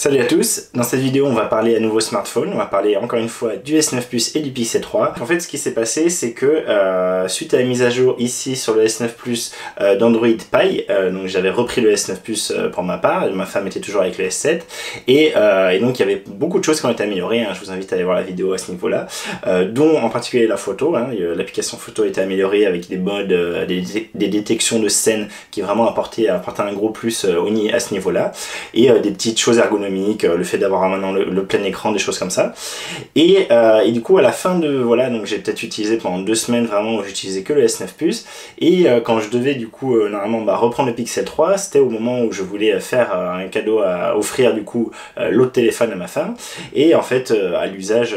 Salut à tous, dans cette vidéo on va parler à nouveau smartphone, on va parler encore une fois du S9 Plus et du Pixel 3. En fait ce qui s'est passé c'est que suite à la mise à jour ici sur le S9 Plus d'Android Pie, donc j'avais repris le S9 Plus pour ma part, ma femme était toujours avec le S7 et donc il y avait beaucoup de choses qui ont été améliorées, hein. Je vous invite à aller voir la vidéo à ce niveau là, dont en particulier la photo, hein. L'application photo a été améliorée avec des modes, des détections de scènes qui vraiment apportaient un gros plus à ce niveau là, et des petites choses ergonomiques, le fait d'avoir maintenant le plein écran, des choses comme ça. Et du coup à la fin de voilà, donc j'ai peut-être utilisé pendant 2 semaines vraiment où j'utilisais que le S9 Plus, et quand je devais du coup normalement reprendre le Pixel 3, c'était au moment où je voulais faire un cadeau à offrir du coup l'autre téléphone à ma femme, et en fait à l'usage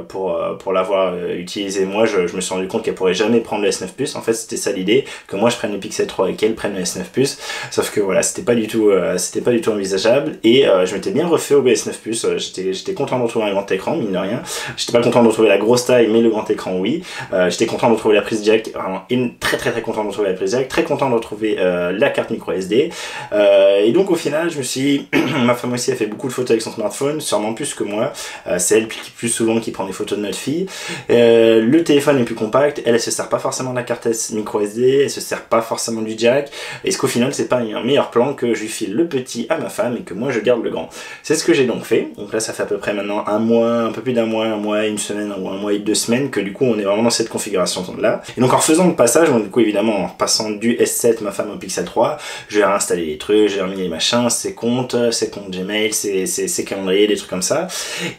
pour l'avoir utilisé moi, je me suis rendu compte qu'elle pourrait jamais prendre le S9 Plus. En fait c'était ça l'idée, que moi je prenne le Pixel 3 et qu'elle prenne le S9 Plus, sauf que voilà c'était pas du tout envisageable, et je m'étais bien refait au S9 Plus, j'étais content de retrouver un grand écran, mine de rien. J'étais pas content de retrouver la grosse taille, mais le grand écran oui. J'étais content de retrouver la prise jack, vraiment très content de retrouver la prise jack, très content de retrouver la carte micro SD. Et donc au final je me suis dit, ma femme aussi a fait beaucoup de photos avec son smartphone, sûrement plus que moi, c'est elle plus souvent qui prend des photos de notre fille. Le téléphone est plus compact, elle se sert pas forcément de la carte micro SD, elle se sert pas forcément du jack. Est-ce qu'au final c'est pas un meilleur plan que je lui file le petit à ma femme et que moi je garde le grand? C'est ce que j'ai donc fait. Donc là ça fait à peu près maintenant un mois, un peu plus d'un mois, un mois et une semaine, ou un mois et 2 semaines que du coup on est vraiment dans cette configuration là. Et donc en faisant le passage, donc, du coup évidemment en repassant du S7 ma femme au Pixel 3, je vais réinstaller les trucs, j'ai remis les machins, ses comptes Gmail, ses calendriers, des trucs comme ça.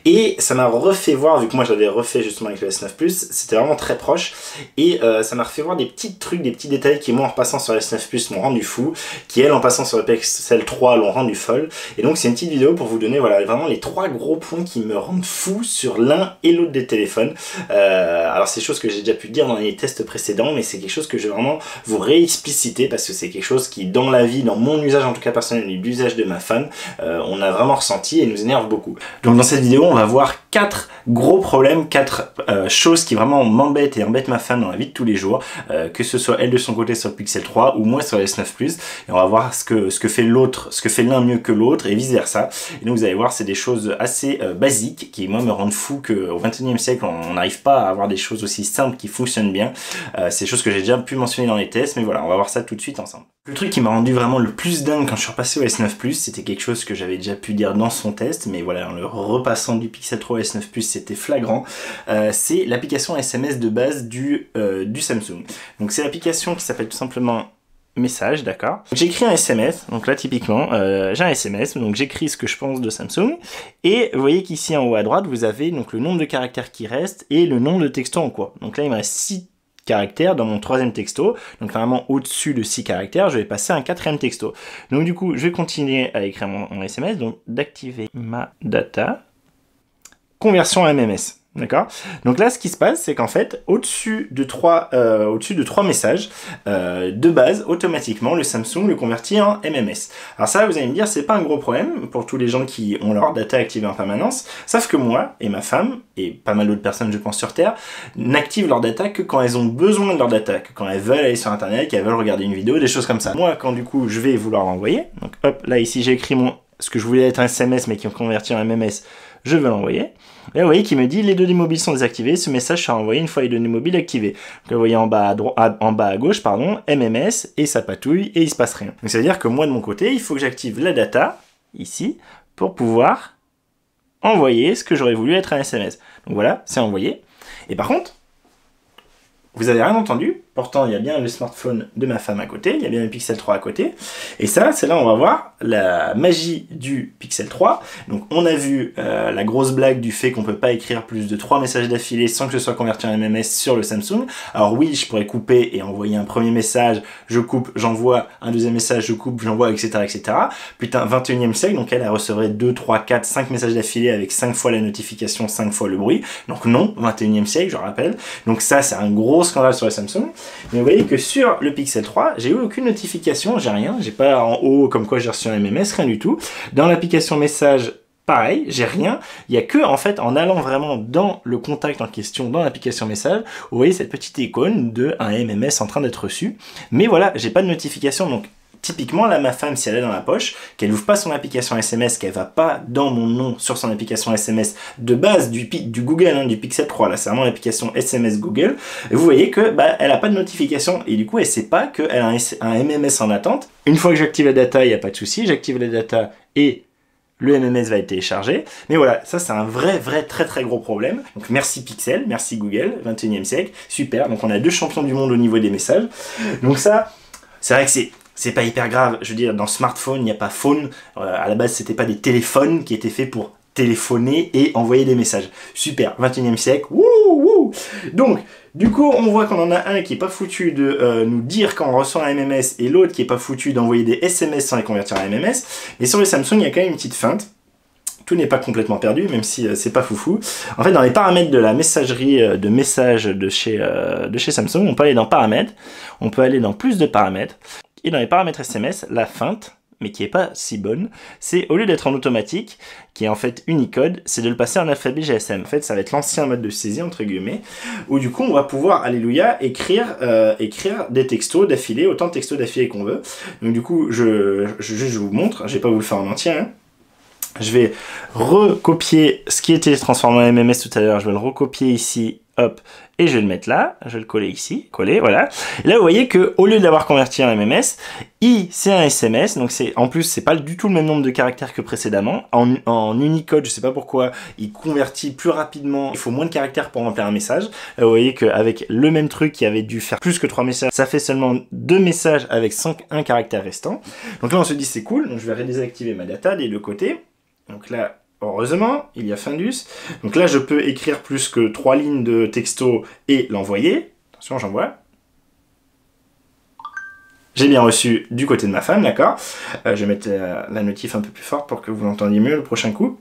Et ça m'a refait voir, vu que moi je l'avais refait justement avec le S9 Plus, c'était vraiment très proche, et ça m'a refait voir des petits trucs, des petits détails qui moi en repassant sur le S9 Plus m'ont rendu fou, qui elle en passant sur le Pixel 3 l'ont rendu folle. Et donc c'est une petite vidéo pour vous donner voilà vraiment les 3 gros points qui me rendent fou sur l'un et l'autre des téléphones. Alors c'est des choses que j'ai déjà pu dire dans les tests précédents, mais c'est quelque chose que je vais vraiment vous réexpliciter parce que c'est quelque chose qui dans la vie, dans mon usage en tout cas personnel et l'usage de ma femme, on a vraiment ressenti et nous énerve beaucoup. Donc dans cette vidéo on va voir 4 gros problèmes, 4 choses qui vraiment m'embêtent et embêtent ma femme dans la vie de tous les jours, que ce soit elle de son côté sur le Pixel 3 ou moi sur le S9 Plus, et on va voir ce que fait l'autre, ce que fait l'un mieux que l'autre et vice versa. Et donc vous allez voir c'est des choses assez basiques qui moi me rendent fou qu'au XXIe siècle on n'arrive pas à avoir des choses aussi simples qui fonctionnent bien. C'est des choses que j'ai déjà pu mentionner dans les tests, mais voilà on va voir ça tout de suite ensemble. Le truc qui m'a rendu vraiment le plus dingue quand je suis repassé au S9 Plus, c'était quelque chose que j'avais déjà pu dire dans son test, mais voilà en le repassant du Pixel 3 au S9 Plus c'était flagrant, c'est l'application SMS de base du Samsung. Donc c'est l'application qui s'appelle tout simplement message, d'accord. J'écris un SMS, donc là typiquement j'ai un SMS, donc j'écris ce que je pense de Samsung, et vous voyez qu'ici en haut à droite vous avez donc le nombre de caractères qui restent et le nombre de textos en cours. Donc là il me reste 6 caractères dans mon 3e texto, donc normalement au-dessus de 6 caractères je vais passer à un 4e texto. Donc du coup je vais continuer à écrire mon SMS, donc d'activer ma data, conversion à MMS. D'accord. Donc là, ce qui se passe, c'est qu'en fait, au-dessus de 3 messages de base, automatiquement, le Samsung le convertit en MMS. Alors ça, vous allez me dire, c'est pas un gros problème pour tous les gens qui ont leur data activée en permanence. Sauf que moi et ma femme et pas mal d'autres personnes, je pense sur Terre, n'activent leur data que quand elles ont besoin de leur data, que quand elles veulent aller sur Internet, qu'elles veulent regarder une vidéo, des choses comme ça. Moi, quand du coup, je vais vouloir l'envoyer, donc hop, là ici, j'ai écrit ce que je voulais être un SMS, mais qui ont converti en MMS. Je veux l'envoyer. Là, vous voyez qu'il me dit les données mobiles sont désactivées. Ce message sera envoyé une fois les données mobiles activées. Donc, vous voyez en bas à gauche, pardon, MMS, et ça patouille, et il se passe rien. Donc, ça veut dire que moi, de mon côté, il faut que j'active la data, ici, pour pouvoir envoyer ce que j'aurais voulu être un SMS. Donc voilà, c'est envoyé. Et par contre, vous n'avez rien entendu. Pourtant, il y a bien le smartphone de ma femme à côté, il y a bien le Pixel 3 à côté. Et ça, c'est là où on va voir la magie du Pixel 3. Donc, on a vu la grosse blague du fait qu'on ne peut pas écrire plus de 3 messages d'affilée sans que ce soit converti en MMS sur le Samsung. Alors oui, je pourrais couper et envoyer un premier message, je coupe, j'envoie un deuxième message, je coupe, j'envoie, etc., etc. Putain, 21e siècle, donc elle recevrait 2, 3, 4, 5 messages d'affilée avec 5 fois la notification, 5 fois le bruit. Donc non, 21e siècle, je rappelle. Donc ça, c'est un gros scandale sur le Samsung. Mais vous voyez que sur le Pixel 3, j'ai eu aucune notification, j'ai rien, j'ai pas en haut comme quoi j'ai reçu un MMS, rien du tout. Dans l'application message, pareil, j'ai rien. Il y a que, en fait, en allant vraiment dans le contact en question, dans l'application message, vous voyez cette petite icône de un MMS en train d'être reçu. Mais voilà, j'ai pas de notification, donc Typiquement, là, ma femme, si elle est dans la poche, qu'elle n'ouvre pas son application SMS, qu'elle va pas dans mon nom sur son application SMS de base du Google, hein, du Pixel 3, là, c'est vraiment l'application SMS Google, et vous voyez que bah, elle n'a pas de notification, et du coup, elle sait pas qu'elle a un MMS en attente. Une fois que j'active la data, il n'y a pas de souci, j'active la data et le MMS va être téléchargé. Mais voilà, ça c'est un vrai très gros problème. Donc merci Pixel, merci Google, 21e siècle, super. Donc on a 2 champions du monde au niveau des messages. Donc ça, c'est vrai que c'est pas hyper grave. Je veux dire, dans smartphone, il n'y a pas phone. À la base, c'était pas des téléphones qui étaient faits pour téléphoner et envoyer des messages. Super, 21e siècle. Wouh, wouh. Donc, du coup, on voit qu'on en a un qui est pas foutu de nous dire quand on reçoit un MMS et l'autre qui est pas foutu d'envoyer des SMS sans les convertir en MMS. Mais sur le Samsung, il y a quand même une petite feinte. Tout n'est pas complètement perdu, même si c'est pas foufou. En fait, dans les paramètres de la messagerie de messages de chez Samsung, on peut aller dans paramètres, on peut aller dans plus de paramètres. Et dans les paramètres SMS, la feinte, mais qui est pas si bonne, c'est au lieu d'être en automatique, qui est en fait Unicode, c'est de le passer en alphabet GSM. En fait, ça va être l'ancien mode de saisie, entre guillemets, où du coup, on va pouvoir, alléluia, écrire des textos d'affilée, autant de textos d'affilée qu'on veut. Donc du coup, je vous montre, je vais pas vous le faire en entier, hein. Je vais recopier ce qui était transformé en MMS tout à l'heure, je vais le recopier ici, hop, et je vais le mettre là, je vais le coller ici, coller, voilà. Et là, vous voyez que au lieu de l'avoir converti en MMS, c'est un SMS, donc en plus, c'est pas du tout le même nombre de caractères que précédemment. En Unicode, je sais pas pourquoi, il convertit plus rapidement, il faut moins de caractères pour remplir un message. Là, vous voyez qu'avec le même truc qui avait dû faire plus que 3 messages, ça fait seulement 2 messages avec 1 caractère restant. Donc là, on se dit c'est cool, donc je vais désactiver ma data des 2 côtés. Donc là, heureusement, il y a Findus. Donc là, je peux écrire plus que 3 lignes de texto et l'envoyer. Attention, j'envoie. J'ai bien reçu du côté de ma femme, d'accord. Je vais mettre la notif un peu plus forte pour que vous l'entendiez mieux le prochain coup.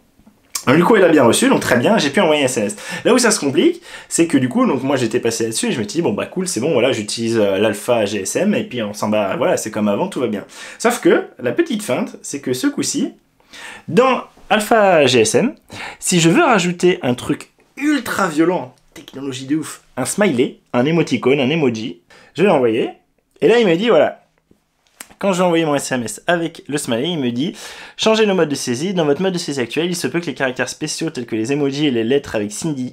Donc, du coup, elle a bien reçu, donc très bien, j'ai pu envoyer un SMS. Là où ça se complique, c'est que du coup, donc moi j'étais passé là-dessus et je me suis dit, bon bah cool, c'est bon, voilà, j'utilise l'alpha GSM et puis on s'en bat, voilà, c'est comme avant, tout va bien. Sauf que, la petite feinte, c'est que ce coup-ci, dans Alpha GSM, si je veux rajouter un truc ultra violent, technologie de ouf, un smiley, un émoticône, un emoji, je vais l'envoyer. Et là, il me dit, voilà, quand je vais envoyer mon SMS avec le smiley, il me dit, changez le mode de saisie. Dans votre mode de saisie actuel, il se peut que les caractères spéciaux tels que les emojis et les lettres avec signe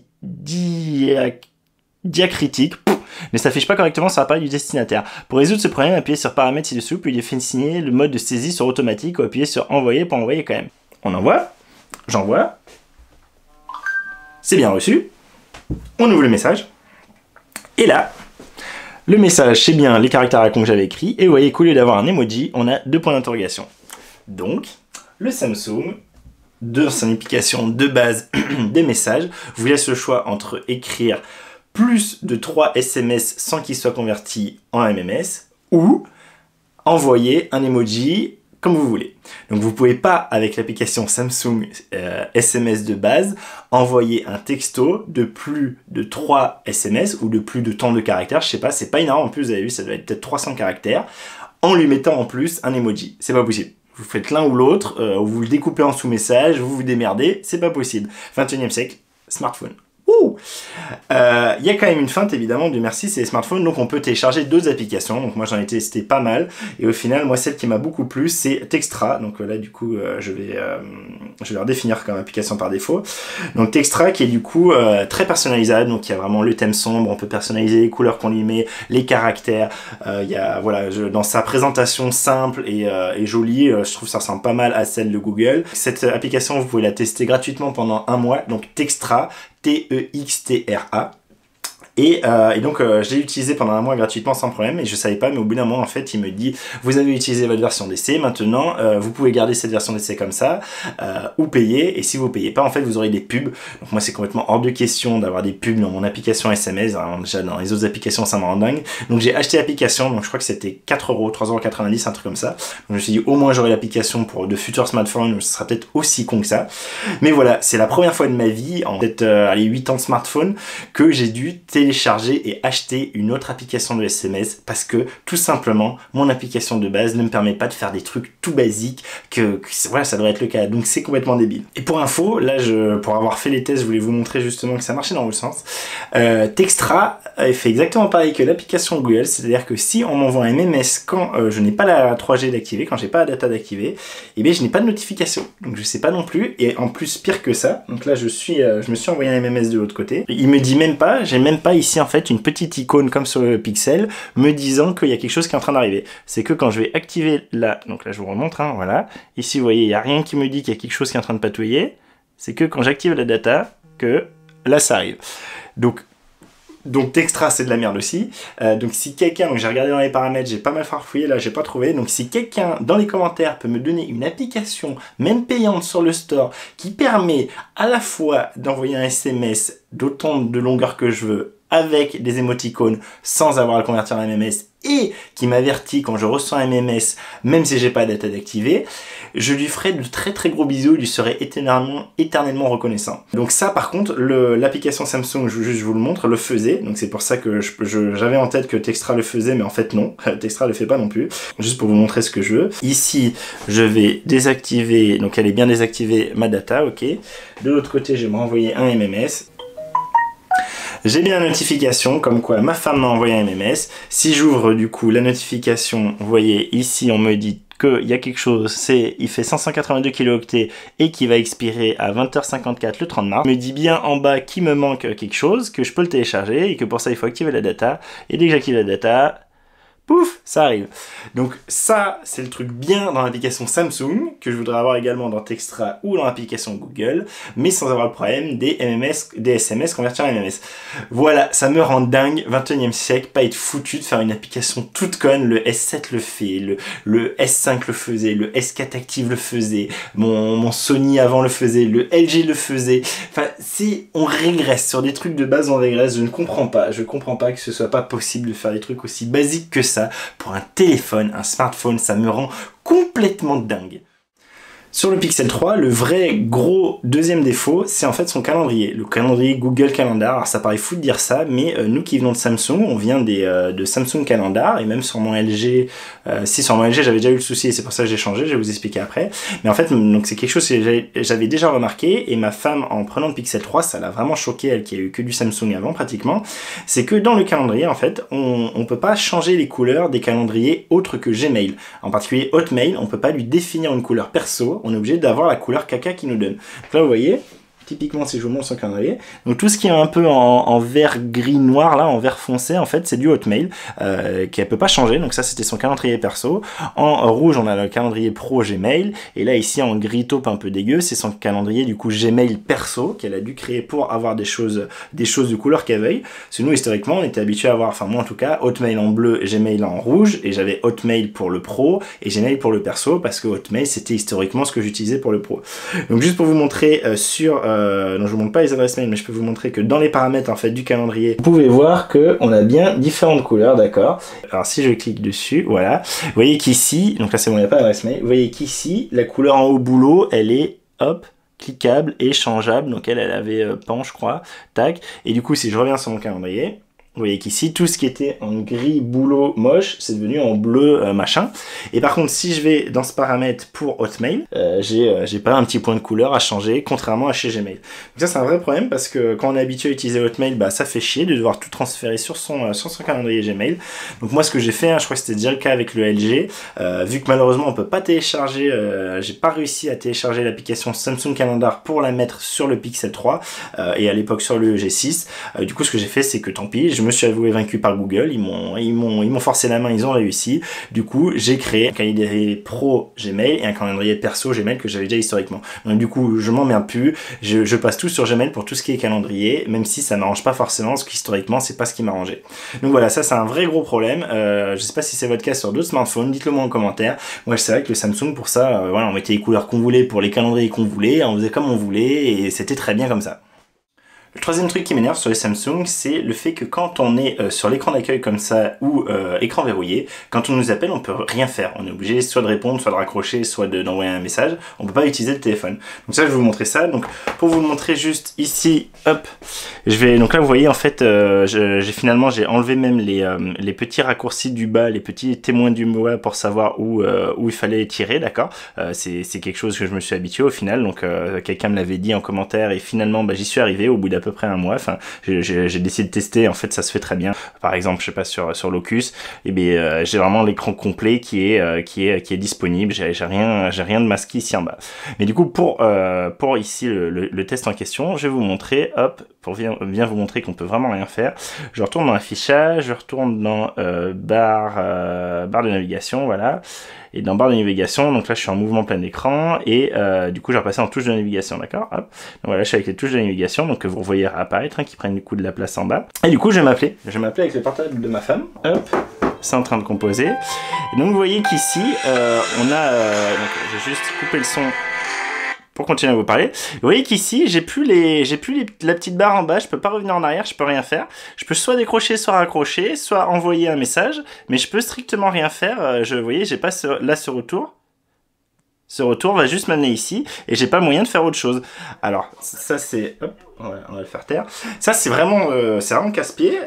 diacritique ne s'affichent pas correctement sur l'appareil du destinataire. Pour résoudre ce problème, appuyez sur paramètres ci-dessous, puis définissez le mode de saisie sur automatique ou appuyez sur envoyer pour envoyer quand même. On envoie, j'envoie, c'est bien reçu, on ouvre le message, et là, le message c'est bien les caractères à con que j'avais écrits, et vous voyez qu'au lieu d'avoir un emoji, on a 2 points d'interrogation. Donc, le Samsung, de son application de base des messages, vous laisse le choix entre écrire plus de 3 SMS sans qu'ils soient convertis en MMS, ou envoyer un emoji comme vous voulez. Donc vous pouvez pas, avec l'application Samsung SMS de base, envoyer un texto de plus de 3 SMS ou de plus de tant de caractères, je sais pas, c'est pas énorme, en plus vous avez vu, ça doit être peut-être 300 caractères, en lui mettant en plus un emoji. C'est pas possible. Vous faites l'un ou l'autre, vous le découpez en sous-message, vous vous démerdez, c'est pas possible. 21e siècle, smartphone. Il y a quand même une feinte évidemment, Dieu merci, c'est les smartphones, donc on peut télécharger d'autres applications. Donc moi j'en ai testé pas mal et au final moi celle qui m'a beaucoup plu c'est Textra. Donc là du coup je vais redéfinir comme application par défaut. Donc Textra qui est du coup très personnalisable, donc il y a vraiment le thème sombre, on peut personnaliser les couleurs qu'on lui met, les caractères, il y a voilà, dans sa présentation simple et jolie, je trouve que ça ressemble pas mal à celle de Google. Cette application vous pouvez la tester gratuitement pendant 1 mois, donc Textra, Textra. Et donc je l'ai utilisé pendant 1 mois gratuitement sans problème et je savais pas, mais au bout d'un mois en fait il me dit vous avez utilisé votre version d'essai, maintenant vous pouvez garder cette version d'essai comme ça ou payer, et si vous payez pas en fait vous aurez des pubs. Donc moi c'est complètement hors de question d'avoir des pubs dans mon application SMS. Alors, déjà dans les autres applications ça me rend dingue, donc j'ai acheté l'application, donc je crois que c'était 4 €, 3,90 €, un truc comme ça. Donc je me suis dit au moins j'aurai l'application pour de futurs smartphones, ce sera peut-être aussi con que ça, mais voilà, c'est la première fois de ma vie en peut-être 8 ans de smartphone que j'ai dû télécharger télécharger et acheter une autre application de SMS parce que tout simplement mon application de base ne me permet pas de faire des trucs tout basiques que voilà, ça devrait être le cas, donc c'est complètement débile. Et pour info, là pour avoir fait les tests, je voulais vous montrer justement que ça marchait dans le sens. Textra fait exactement pareil que l'application Google, c'est-à-dire que si on m'envoie un MMS quand je n'ai pas la 3G d'activer, quand j'ai pas la data d'activer, et bien je n'ai pas de notification, donc je sais pas non plus. Et en plus pire que ça, donc là je me suis envoyé un MMS de l'autre côté, il me dit même pas, j'ai même pas ici en fait une petite icône comme sur le Pixel me disant qu'il y a quelque chose qui est en train d'arriver. C'est que quand je vais activer là, donc là je vous remontre, hein, voilà, ici vous voyez il n'y a rien qui me dit qu'il y a quelque chose qui est en train de patouiller, c'est que quand j'active la data que là ça arrive. Donc Textra c'est de la merde aussi. Donc si quelqu'un, donc j'ai regardé dans les paramètres, j'ai pas mal farfouillé là, j'ai pas trouvé. Donc si quelqu'un dans les commentaires peut me donner une application, même payante sur le store, qui permet à la fois d'envoyer un SMS d'autant de longueur que je veux, avec des émoticônes, sans avoir à le convertir en MMS, et qui m'avertit quand je reçois un MMS, même si j'ai pas de data d'activer, je lui ferai de très très gros bisous, il lui serai éternellement reconnaissant. Donc ça par contre, l'application Samsung, je vous le montre, le faisait, donc c'est pour ça que j'avais en tête que Textra le faisait, mais en fait non, Textra le fait pas non plus, juste pour vous montrer ce que je veux. Ici, je vais désactiver, donc elle est bien désactivée, ma data, ok. De l'autre côté, je vais me renvoyer un MMS. J'ai bien la notification, comme quoi ma femme m'a envoyé un MMS. Si j'ouvre du coup la notification, vous voyez ici on me dit qu'il y a quelque chose, il fait 582 kilooctets et qui va expirer à 20h54 le 30 mars. Il me dit bien en bas qu'il me manque quelque chose, que je peux le télécharger et que pour ça il faut activer la data. Et dès que j'active la data, pouf, ça arrive. Donc ça, c'est le truc bien dans l'application Samsung, que je voudrais avoir également dans Textra ou dans l'application Google, mais sans avoir le problème des SMS convertir en MMS. Voilà, ça me rend dingue, 21e siècle, pas être foutu de faire une application toute conne. Le S7 le fait, le S5 le faisait, le S4 Active le faisait, mon Sony avant le faisait, le LG le faisait. Enfin, on régresse sur des trucs de base, on régresse. Je comprends pas que ce soit pas possible de faire des trucs aussi basiques que ça pour un téléphone, un smartphone, ça me rend complètement dingue. Sur le Pixel 3, le vrai gros deuxième défaut, c'est en fait son calendrier. Le calendrier Google Calendar, alors ça paraît fou de dire ça, mais nous qui venons de Samsung, on vient de Samsung Calendar, et même sur mon LG, sur mon LG j'avais déjà eu le souci, et c'est pour ça que j'ai changé, je vais vous expliquer après. Mais en fait, donc c'est quelque chose que j'avais déjà remarqué, et ma femme, en prenant le Pixel 3, ça l'a vraiment choqué, elle qui a eu que du Samsung avant pratiquement, c'est que dans le calendrier, en fait, on peut pas changer les couleurs des calendriers autres que Gmail. En particulier Hotmail, on peut pas lui définir une couleur perso, on est obligé d'avoir la couleur caca qui nous donne. Donc là, vous voyez, typiquement, si je vous montre son calendrier, donc tout ce qui est un peu en vert gris noir, là, en vert foncé, en fait, c'est du Hotmail, qui ne peut pas changer. Donc ça, c'était son calendrier perso. En rouge, on a le calendrier pro Gmail. Et là, ici, en gris taupe un peu dégueu, c'est son calendrier, du coup, Gmail perso, qu'elle a dû créer pour avoir des choses de couleur qu'elle veuille. Parce que nous, historiquement, on était habitué à avoir, enfin, moi en tout cas, Hotmail en bleu, Gmail en rouge. Et j'avais Hotmail pour le pro et Gmail pour le perso, parce que Hotmail, c'était historiquement ce que j'utilisais pour le pro. Donc, juste pour vous montrer donc je vous montre pas les adresses mail, mais je peux vous montrer que dans les paramètres en fait du calendrier, vous pouvez voir que on a bien différentes couleurs, d'accord. Alors si je clique dessus, voilà, vous voyez qu'ici, donc là c'est bon, il n'y a pas d'adresse mail, vous voyez qu'ici la couleur en haut boulot, elle est hop, cliquable et changeable, donc elle avait pan je crois, tac, et du coup si je reviens sur mon calendrier, vous voyez qu'ici, tout ce qui était en gris boulot moche, c'est devenu en bleu machin. Et par contre, si je vais dans ce paramètre pour Hotmail, j'ai pas un petit point de couleur à changer, contrairement à chez Gmail. Donc ça, c'est un vrai problème parce que quand on est habitué à utiliser Hotmail, bah ça fait chier de devoir tout transférer sur son calendrier Gmail. Donc moi, ce que j'ai fait, hein, je crois que c'était déjà le cas avec le LG, vu que malheureusement, on peut pas télécharger, j'ai pas réussi à télécharger l'application Samsung Calendar pour la mettre sur le Pixel 3 et à l'époque sur le G6. Du coup, ce que j'ai fait, c'est que tant pis, je me suis avoué vaincu par Google, ils m'ont forcé la main, ils ont réussi. Du coup, j'ai créé un calendrier pro Gmail et un calendrier perso Gmail que j'avais déjà historiquement. Donc du coup, je m'emmerde plus, je passe tout sur Gmail pour tout ce qui est calendrier, même si ça m'arrange pas forcément, parce qu'historiquement, c'est pas ce qui m'arrangeait. Donc voilà, ça c'est un vrai gros problème. Je sais pas si c'est votre cas sur d'autres smartphones, dites-le moi en commentaire. Moi, c'est vrai que le Samsung, pour ça, voilà, on mettait les couleurs qu'on voulait pour les calendriers qu'on voulait, on faisait comme on voulait, et c'était très bien comme ça. Le troisième truc qui m'énerve sur les Samsung, c'est le fait que quand on est sur l'écran d'accueil comme ça ou écran verrouillé, quand on nous appelle, on peut rien faire. On est obligé soit de répondre, soit de raccrocher, soit d'envoyer un message. On peut pas utiliser le téléphone. Donc ça, je vais vous montrer ça. Donc pour vous le montrer juste ici, hop, donc là vous voyez en fait, j'ai enlevé même les petits raccourcis du bas, les petits témoins du bas pour savoir où il fallait tirer, d'accord. C'est quelque chose que je me suis habitué au final. Donc quelqu'un me l'avait dit en commentaire et finalement j'y suis arrivé au bout d'à peu près un mois. Enfin, j'ai décidé de tester. En fait, ça se fait très bien. Par exemple, je sais pas sur Locus, et bien j'ai vraiment l'écran complet qui est disponible. J'ai rien de masqué ici en bas. Mais du coup, pour ici le test en question, je vais vous montrer, hop, pour bien vous montrer qu'on peut vraiment rien faire. Je retourne dans l'affichage, je retourne dans barre de navigation, voilà. Et dans barre de navigation, donc là je suis en mouvement plein écran et du coup je vais repasser en touche de navigation, d'accord. Hop. Donc voilà, je suis avec les touches de navigation, donc que vous voyez apparaître, hein, qui prennent du coup de la place en bas. Et du coup je vais m'appeler avec le portable de ma femme, hop, c'est en train de composer. Et donc vous voyez qu'ici, on a, donc je vais juste couper le son pour continuer à vous parler. Vous voyez qu'ici, j'ai plus la petite barre en bas, je peux pas revenir en arrière, je peux rien faire. Je peux soit décrocher, soit raccrocher, soit envoyer un message, mais je peux strictement rien faire. Vous voyez, j'ai pas ce retour. Ce retour va juste m'amener ici et j'ai pas moyen de faire autre chose. Alors ça c'est, hop, on va le faire taire. Ça c'est vraiment casse-pied.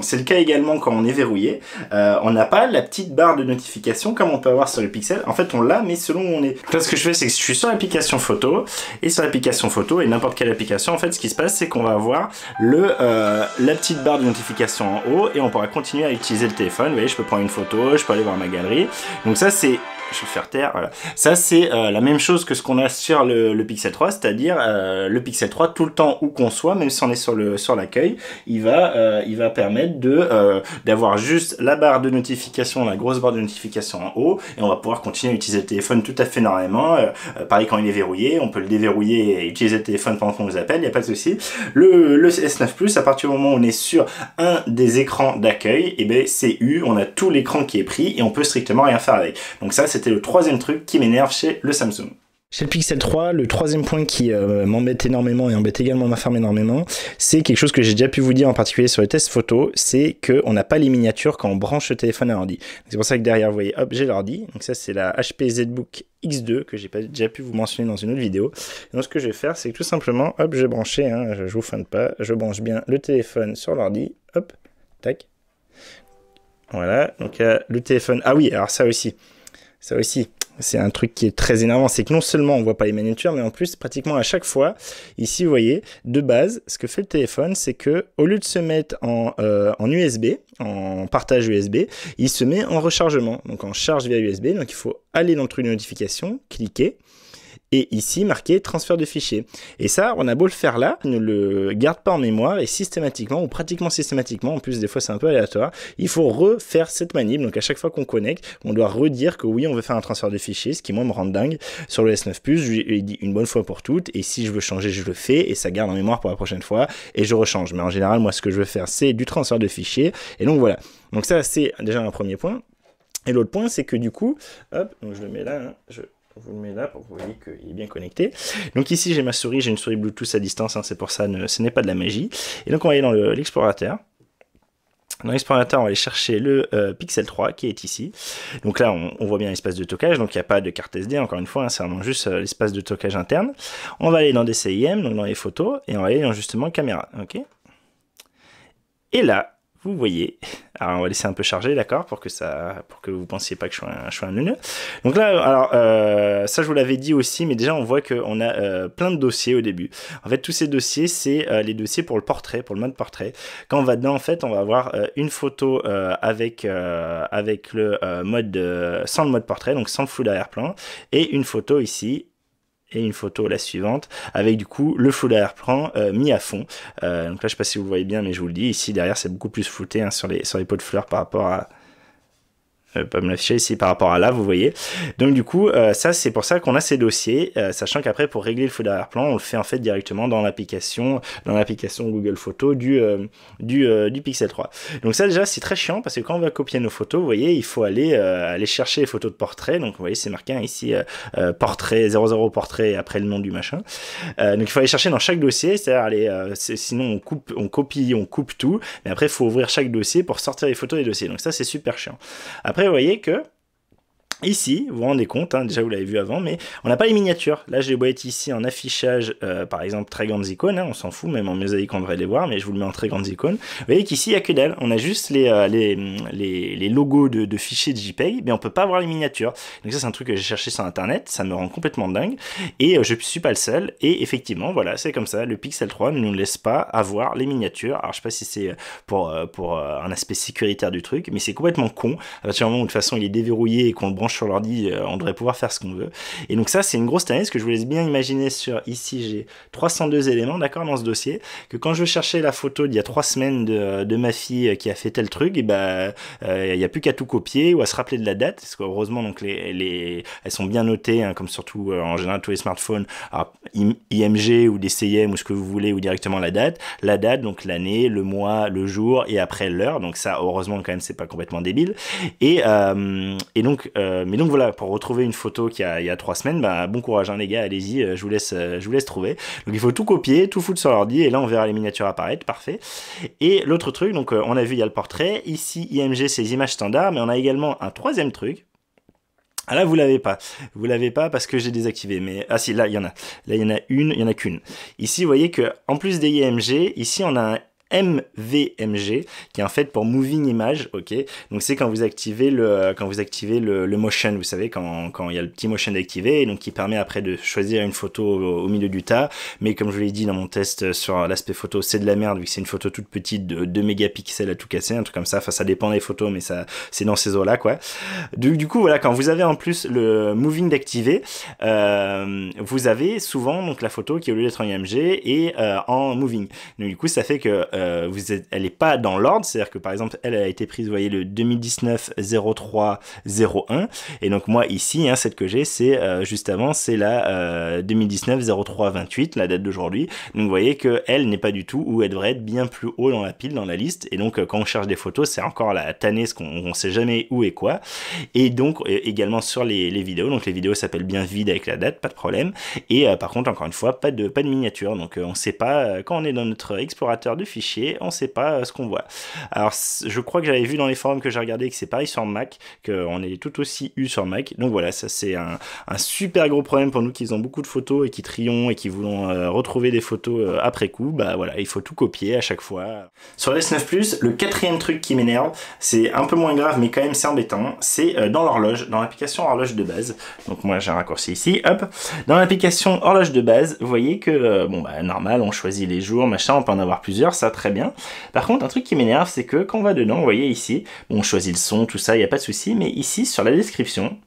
C'est le cas également quand on est verrouillé. On n'a pas la petite barre de notification comme on peut avoir sur le Pixel. En fait on l'a, mais selon où on est. Là ce que je fais, c'est que je suis sur l'application photo et sur l'application photo et n'importe quelle application. En fait ce qui se passe, c'est qu'on va avoir la petite barre de notification en haut et on pourra continuer à utiliser le téléphone. Vous voyez, je peux prendre une photo, je peux aller voir ma galerie. Donc ça c'est, je vais le faire taire, voilà. Ça c'est la même chose que ce qu'on a sur le Pixel 3, c'est-à-dire le Pixel 3 tout le temps où qu'on soit, même si on est sur l'accueil, il va permettre d'avoir juste la barre de notification, la grosse barre de notification en haut, et on va pouvoir continuer à utiliser le téléphone tout à fait normalement. Pareil quand il est verrouillé, on peut le déverrouiller et utiliser le téléphone pendant qu'on nous appelle, il n'y a pas de souci. Le S9 Plus, à partir du moment où on est sur un des écrans d'accueil, et ben c'est on a tout l'écran qui est pris et on peut strictement rien faire avec. Donc ça c'était le troisième truc qui m'énerve chez le Samsung. Chez le Pixel 3, le troisième point qui m'embête énormément et embête également ma femme énormément, c'est quelque chose que j'ai déjà pu vous dire en particulier sur les tests photo, c'est qu'on n'a pas les miniatures quand on branche le téléphone à l'ordi. C'est pour ça que derrière, vous voyez, hop, j'ai l'ordi. Donc ça, c'est la HP ZBook X2 que j'ai déjà pu vous mentionner dans une autre vidéo. Et donc ce que je vais faire, c'est que tout simplement, hop, je vais brancher, hein, je vous feinte pas, je branche bien le téléphone sur l'ordi, hop, tac. Voilà, donc le téléphone, ah oui, alors ça aussi, c'est un truc qui est très énervant, c'est que non seulement on voit pas les miniatures, mais en plus pratiquement à chaque fois, ici vous voyez, de base, ce que fait le téléphone, c'est que au lieu de se mettre en USB, en partage USB, il se met en rechargement, donc en charge via USB, donc il faut aller dans le truc de notification, cliquer, et ici marqué transfert de fichiers. Et ça, on a beau le faire là, il ne le garde pas en mémoire et systématiquement, ou pratiquement systématiquement, en plus des fois c'est un peu aléatoire, il faut refaire cette manip. Donc à chaque fois qu'on connecte, on doit redire que oui, on veut faire un transfert de fichiers, ce qui moi me rend dingue. Sur le S9 Plus, je lui ai dit une bonne fois pour toutes, et si je veux changer, je le fais, et ça garde en mémoire pour la prochaine fois, et je rechange. Mais en général, moi ce que je veux faire, c'est du transfert de fichiers, et donc voilà. Donc ça, c'est déjà un premier point. Et l'autre point, c'est que du coup, hop, donc je le mets là, hein, je vous le mets là pour que vous voyez qu'il est bien connecté. Donc ici j'ai ma souris, j'ai une souris Bluetooth à distance, hein, c'est pour ça, ce n'est pas de la magie. Et donc on va aller dans l'explorateur. Dans l'explorateur, on va aller chercher le Pixel 3 qui est ici. Donc là, on voit bien l'espace de stockage, donc il n'y a pas de carte SD, encore une fois, hein, c'est vraiment juste l'espace de stockage interne. On va aller dans DCIM, donc dans les photos, et on va aller dans justement caméra. Ok. Et là, vous voyez, alors on va laisser un peu charger, d'accord, pour que vous pensiez pas que je suis un neuneu. Donc là, alors ça je vous l'avais dit aussi, mais déjà on voit qu'on a plein de dossiers au début. En fait, tous ces dossiers, c'est les dossiers pour le portrait, pour le mode portrait. Quand on va dedans, en fait, on va avoir une photo avec le mode sans le mode portrait, donc sans le flou d'arrière-plan, et une photo ici. Et une photo la suivante avec du coup le flou d'arrière-plan mis à fond. Donc là je sais pas si vous le voyez bien, mais je vous le dis, ici derrière c'est beaucoup plus flouté, hein, sur les pots de fleurs par rapport à pas me l'afficher ici par rapport à là, vous voyez. Donc du coup, ça c'est pour ça qu'on a ces dossiers, sachant qu'après pour régler le faux d'arrière-plan, on le fait en fait directement dans l'application Google Photos du Pixel 3. Donc ça déjà c'est très chiant parce que quand on va copier nos photos, vous voyez, il faut aller chercher les photos de portrait. Donc vous voyez, c'est marqué ici portrait 00 portrait après le nom du machin. Donc il faut aller chercher dans chaque dossier, c'est-à-dire sinon on copie, on coupe tout, mais après il faut ouvrir chaque dossier pour sortir les photos des dossiers. Donc ça c'est super chiant. Après vous voyez que ici, vous vous rendez compte, déjà vous l'avez vu avant, mais on n'a pas les miniatures. Là, je les être ici en affichage, par exemple, très grandes icônes, on s'en fout, même en mosaïque, on devrait les voir, mais je vous le mets en très grandes icônes. Vous voyez qu'ici, il n'y a que dalle. On a juste les logos de fichiers de JPEG, mais on peut pas voir les miniatures. Donc ça, c'est un truc que j'ai cherché sur Internet, ça me rend complètement dingue, et je suis pas le seul, et effectivement, voilà, c'est comme ça, le Pixel 3 ne nous laisse pas avoir les miniatures. Alors, je sais pas si c'est pour un aspect sécuritaire du truc, mais c'est complètement con. À partir du moment où, de toute façon, il est déverrouillé et qu'on le branche sur l'ordi, on devrait pouvoir faire ce qu'on veut. Et donc ça, c'est une grosse tannée, ce que je vous laisse bien imaginer sur, ici, j'ai 302 éléments, d'accord, dans ce dossier, que quand je cherchais la photo d'il y a 3 semaines de ma fille qui a fait tel truc, et il n'y a plus qu'à tout copier ou à se rappeler de la date, parce qu'heureusement, donc, elles sont bien notées, comme surtout, en général, tous les smartphones, alors, IMG ou DCIM ou ce que vous voulez, ou directement la date, donc l'année, le mois, le jour, et après l'heure, donc ça, heureusement, quand même, c'est pas complètement débile. Mais donc voilà, pour retrouver une photo qui a 3 semaines, bon courage les gars, allez-y, je vous laisse trouver. Donc il faut tout copier, tout foutre sur l'ordi, et là on verra les miniatures apparaître, parfait. Et l'autre truc, donc on a vu, il y a le portrait, ici IMG c'est les images standards, mais on a également un troisième truc. Ah là vous l'avez pas parce que j'ai désactivé, mais ah si, là il y en a qu'une. Ici vous voyez que en plus des IMG, ici on a un MVMG qui est en fait pour Moving Image, ok. Donc c'est quand vous activez le motion, vous savez quand il y a le petit motion activé, et donc qui permet après de choisir une photo au milieu du tas. Mais comme je vous l'ai dit dans mon test sur l'aspect photo, c'est de la merde vu que c'est une photo toute petite de 2 mégapixels à tout casser, un truc comme ça. Enfin ça dépend des photos, mais ça c'est dans ces eaux là quoi. Du coup voilà, quand vous avez en plus le Moving d'activer, vous avez souvent donc la photo qui au lieu d'être en IMG et en Moving. Donc du coup ça fait que elle n'est pas dans l'ordre, c'est-à-dire que par exemple elle a été prise, vous voyez, le 2019-03-01, et donc moi ici, celle que j'ai, c'est juste avant, c'est la 2019-03-28, la date d'aujourd'hui. Donc vous voyez qu'elle n'est pas du tout où elle devrait être bien plus haut dans la pile, dans la liste, et donc quand on cherche des photos, c'est encore la tannée, ce qu'on sait jamais où et quoi. Et donc également sur les vidéos, donc les vidéos s'appellent bien vide avec la date, pas de problème, et par contre encore une fois pas de miniature, donc on sait pas, quand on est dans notre explorateur de fichiers, on sait pas ce qu'on voit. Alors je crois que j'avais vu dans les forums que j'ai regardé que c'est pareil sur Mac, qu'on est tout aussi eu sur Mac. Donc voilà, ça c'est un super gros problème pour nous qui faisons beaucoup de photos et qui trions et qui voulons retrouver des photos après coup. Voilà, il faut tout copier à chaque fois. Sur le S9 Plus, le quatrième truc qui m'énerve, c'est un peu moins grave mais quand même c'est embêtant, c'est dans l'horloge, dans l'application horloge de base. Donc moi j'ai un raccourci ici, hop. Dans l'application horloge de base, vous voyez que normal, on choisit les jours, machin, on peut en avoir plusieurs, ça très bien. Par contre, un truc qui m'énerve, c'est que quand on va dedans, vous voyez ici, on choisit le son, tout ça, il n'y a pas de souci, mais ici, sur la description,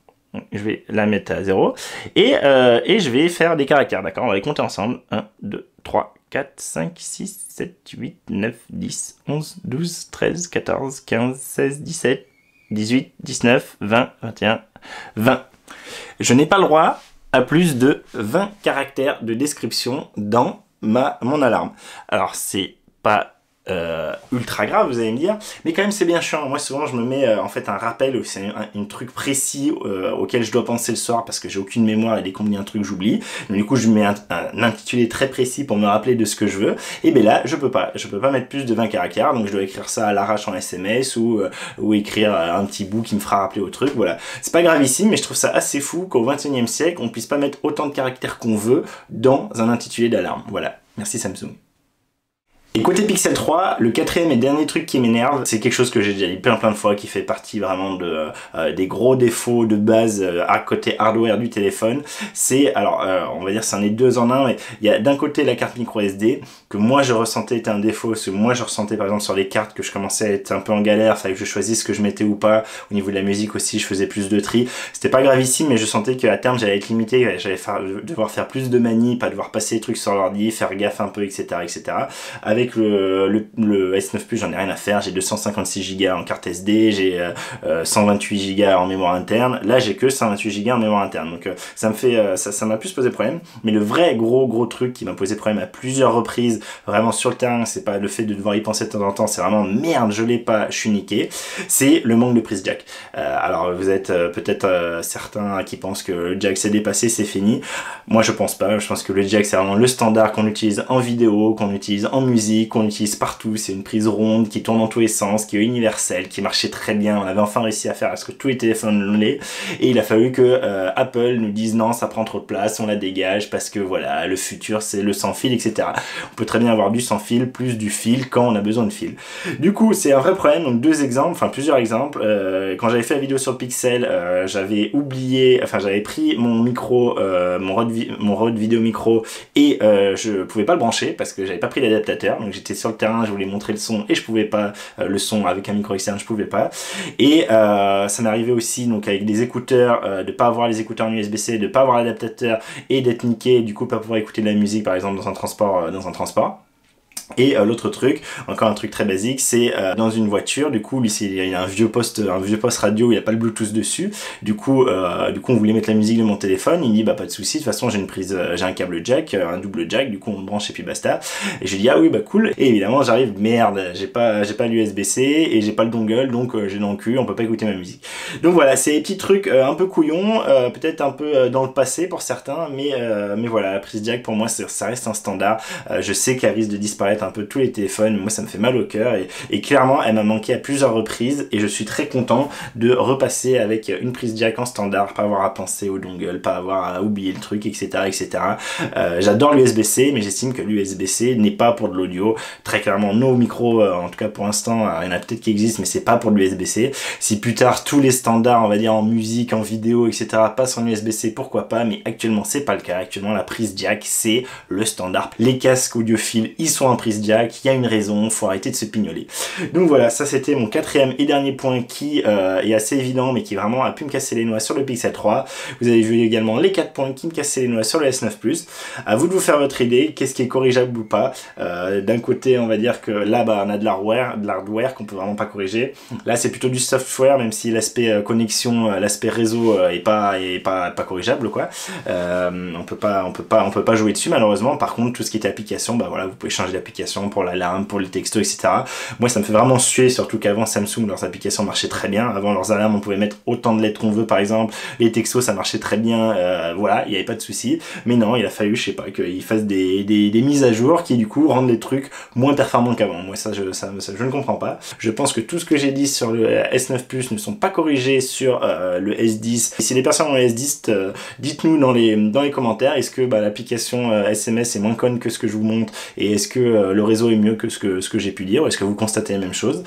je vais la mettre à 0, et je vais faire des caractères, d'accord? On va les compter ensemble. 1, 2, 3, 4, 5, 6, 7, 8, 9, 10, 11, 12, 13, 14, 15, 16, 17, 18, 19, 20, 21, 20. Je n'ai pas le droit à plus de 20 caractères de description dans mon alarme. Alors, c'est pas ultra grave, vous allez me dire, mais quand même c'est bien chiant. Moi souvent je me mets en fait un rappel, ou c'est un truc précis auquel je dois penser le soir parce que j'ai aucune mémoire et dès qu'on me dit un truc j'oublie. Du coup je mets un intitulé très précis pour me rappeler de ce que je veux, et bien là je peux pas mettre plus de 20 caractères, donc je dois écrire ça à l'arrache en SMS ou écrire un petit bout qui me fera rappeler au truc. Voilà, c'est pas gravissime, mais je trouve ça assez fou qu'au XXIe siècle on puisse pas mettre autant de caractères qu'on veut dans un intitulé d'alarme. Voilà, merci Samsung. Et côté Pixel 3, le quatrième et dernier truc qui m'énerve, c'est quelque chose que j'ai déjà dit plein de fois, qui fait partie vraiment des gros défauts de base à côté hardware du téléphone. C'est, alors on va dire c'en est deux en un, mais il y a d'un côté la carte micro SD, que moi je ressentais était un défaut, parce que moi je ressentais par exemple sur les cartes que je commençais à être un peu en galère, fallait que je choisisse ce que je mettais ou pas. Au niveau de la musique aussi, je faisais plus de tri. C'était pas gravissime, mais je sentais qu'à terme j'allais être limité, j'allais devoir faire plus de manies, pas devoir passer les trucs sur l'ordi, faire gaffe un peu, etc. Avec avec le S9 Plus, j'en ai rien à faire. J'ai 256 Go en carte SD, j'ai 128 Go en mémoire interne. Là, j'ai que 128 Go en mémoire interne. Donc ça m'a plus posé problème. Mais le vrai gros truc qui m'a posé problème à plusieurs reprises, vraiment sur le terrain, c'est pas le fait de devoir y penser de temps en temps, c'est vraiment merde, je l'ai pas, je suis niqué. C'est le manque de prise jack. Alors vous êtes peut-être certains qui pensent que le jack c'est dépassé, c'est fini. Moi je pense pas, je pense que le jack c'est vraiment le standard qu'on utilise en vidéo, qu'on utilise en musique, qu'on utilise partout. C'est une prise ronde qui tourne dans tous les sens, qui est universelle, qui marchait très bien. On avait enfin réussi à faire à ce que tous les téléphones l'aient, et il a fallu que Apple nous dise non, ça prend trop de place, on la dégage parce que voilà, le futur c'est le sans fil, etc. On peut très bien avoir du sans fil plus du fil quand on a besoin de fil. Du coup c'est un vrai problème. Donc deux exemples, enfin plusieurs exemples. Quand j'avais fait la vidéo sur le Pixel, j'avais oublié, enfin j'avais pris mon micro, mon Rode vidéo micro, et je pouvais pas le brancher parce que j'avais pas pris l'adaptateur. Donc j'étais sur le terrain, je voulais montrer le son et je pouvais pas, le son avec un micro externe je pouvais pas. Et ça m'est arrivé aussi donc avec des écouteurs, de pas avoir les écouteurs en USB-C, de pas avoir l'adaptateur et d'être niqué, du coup pas pouvoir écouter de la musique par exemple dans un transport. Et l'autre truc, encore un truc très basique, c'est dans une voiture, du coup, il y a un vieux poste radio, il n'y a pas le Bluetooth dessus. Du coup, on voulait mettre la musique de mon téléphone. Il dit bah pas de souci, de toute façon j'ai une prise, j'ai un câble jack, un double jack, du coup on le branche et puis basta. Et j'ai dit ah oui bah cool. Et évidemment j'arrive, merde, j'ai pas l'USB-C et j'ai pas le dongle, donc j'ai dans le cul, on peut pas écouter ma musique. Donc voilà, c'est des petits trucs un peu couillons, peut-être un peu dans le passé pour certains, mais voilà, la prise jack pour moi ça reste un standard. Je sais qu'elle risque de disparaître un peu tous les téléphones, moi ça me fait mal au cœur, et clairement elle m'a manqué à plusieurs reprises, et je suis très content de repasser avec une prise jack en standard, pas avoir à penser au dongle, pas avoir à oublier le truc, etc. J'adore l'USB-C, mais j'estime que l'USB-C n'est pas pour de l'audio. Très clairement nos micros, en tout cas pour l'instant, il y en a peut-être qui existent, mais c'est pas pour de l'USB-C. Si plus tard tous les standards, on va dire en musique, en vidéo, etc. passent en USB-C, pourquoi pas, mais actuellement c'est pas le cas. Actuellement la prise jack c'est le standard. Les casques audiophiles ils sont en prise jack, il y a une raison, faut arrêter de se pignoler. Donc voilà, ça c'était mon quatrième et dernier point qui est assez évident, mais qui vraiment a pu me casser les noix sur le Pixel 3. Vous avez vu également les 4 points qui me cassaient les noix sur le S9 Plus. À vous de vous faire votre idée, qu'est-ce qui est corrigeable ou pas. D'un côté, on va dire que là, bah, on a de l'hardware qu'on peut vraiment pas corriger. Là, c'est plutôt du software, même si l'aspect connexion, l'aspect réseau est pas corrigeable, quoi. On peut pas jouer dessus, malheureusement. Par contre, tout ce qui était application, bah voilà, vous pouvez changer d'application pour l'alarme, pour les textos, etc. Moi, ça me fait vraiment suer, surtout qu'avant, Samsung, leurs applications marchaient très bien. Avant, leurs alarmes, on pouvait mettre autant de lettres qu'on veut, par exemple. Les textos, ça marchait très bien. Voilà, il n'y avait pas de souci. Mais non, il a fallu, je sais pas, qu'ils fassent des mises à jour qui, du coup, rendent les trucs moins performants qu'avant. Moi, ça, je ne comprends pas. Je pense que tout ce que j'ai dit sur le S9 Plus ne sont pas corrigés sur le S10. Et si les personnes ont le S10, dites-nous dans les commentaires, est-ce que bah, l'application SMS est moins conne que ce que je vous montre, et est-ce que le réseau est mieux que ce que j'ai pu dire, ou est-ce que vous constatez la même chose,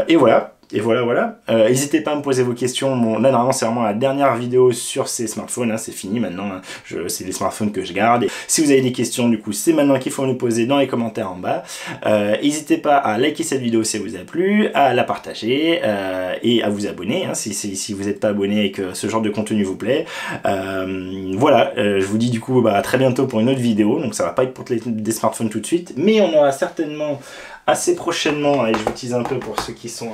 et voilà. Et voilà. N'hésitez pas à me poser vos questions. Là, normalement, c'est vraiment la dernière vidéo sur ces smartphones. Hein, c'est fini maintenant. Hein. C'est les smartphones que je garde. Et si vous avez des questions, du coup, c'est maintenant qu'il faut nous poser dans les commentaires en bas. N'hésitez pas à liker cette vidéo si elle vous a plu, à la partager et à vous abonner hein, si vous n'êtes pas abonné et que ce genre de contenu vous plaît. Voilà. Je vous dis du coup à très bientôt pour une autre vidéo. Donc, ça va pas être pour des smartphones tout de suite, mais on aura certainement assez prochainement, et je vous tease un peu pour ceux qui sont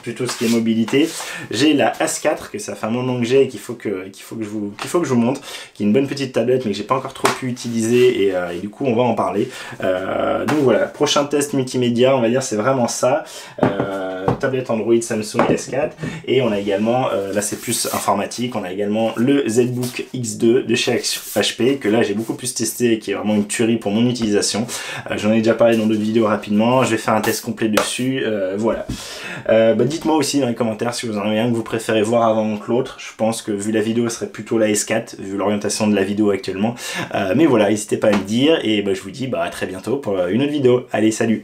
plutôt ce qui est mobilité, j'ai la S4 que ça fait un moment que j'ai et qu'il faut que je vous montre, qui est une bonne petite tablette mais que j'ai pas encore trop pu utiliser, et du coup on va en parler. Donc voilà, prochain test multimédia, on va dire c'est vraiment ça. Tablette Android Samsung S4, et on a également, là c'est plus informatique, on a également le ZBook X2 de chez HP, que là j'ai beaucoup plus testé et qui est vraiment une tuerie pour mon utilisation. J'en ai déjà parlé dans d'autres vidéos rapidement, je vais faire un test complet dessus, voilà. Dites-moi aussi dans les commentaires si vous en avez un que vous préférez voir avant que l'autre. Je pense que vu la vidéo, ce serait plutôt la S4, vu l'orientation de la vidéo actuellement. Mais voilà, n'hésitez pas à me dire, et je vous dis à très bientôt pour une autre vidéo. Allez, salut!